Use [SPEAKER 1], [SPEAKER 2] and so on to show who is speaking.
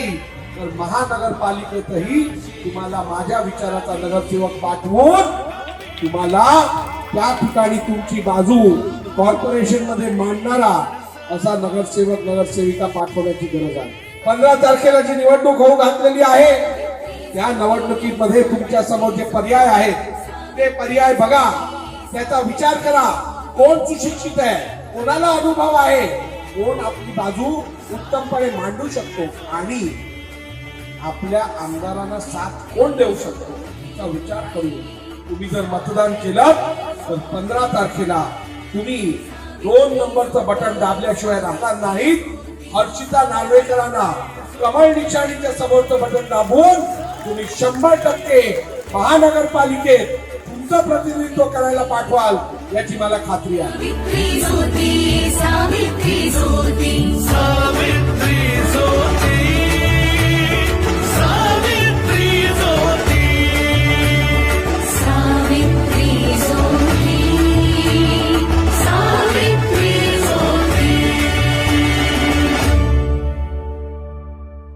[SPEAKER 1] नाही तर महानगरपालिकेतही तुम्हाला माझ्या विचाराचा नगरसेवक पाठवून तुम्हाला त्या ठिकाणी तुमची बाजू कॉर्पोरेशन मध्ये मांडणारा असा नगरसेवक नगरसेविका पाठवण्याची गरज आहे. 15 तारखेला जी निवडणूक होऊ घातलेली आहे त्या निवडणुकीमध्ये तुमच्या समोर जे पर्याय आहेत ते पर्याय बघा, त्याचा विचार करा. कोण सुशिक्षित आहे, कोणाला अनुभव आहे, कोण आपली बाजू उत्तमपणे मांडू शकतो आणि आपल्या आमदारांना साथ कोण देऊ शकतो याचा विचार करून तुम्ही जर मतदान केलं तर 15 तारखेला तुम्ही 2 नंबरचं बटन दाबल्याशिवाय राहणार नाहीत. हर्षिता नार्वेकरांना कमळ निशाणीच्या समोरचं बटन दाबून तुम्ही 100% महानगरपालिकेत तुमचं प्रतिनिधित्व करायला पाठवाल याची मला खात्री आहे.
[SPEAKER 2] सावित्री ज्योती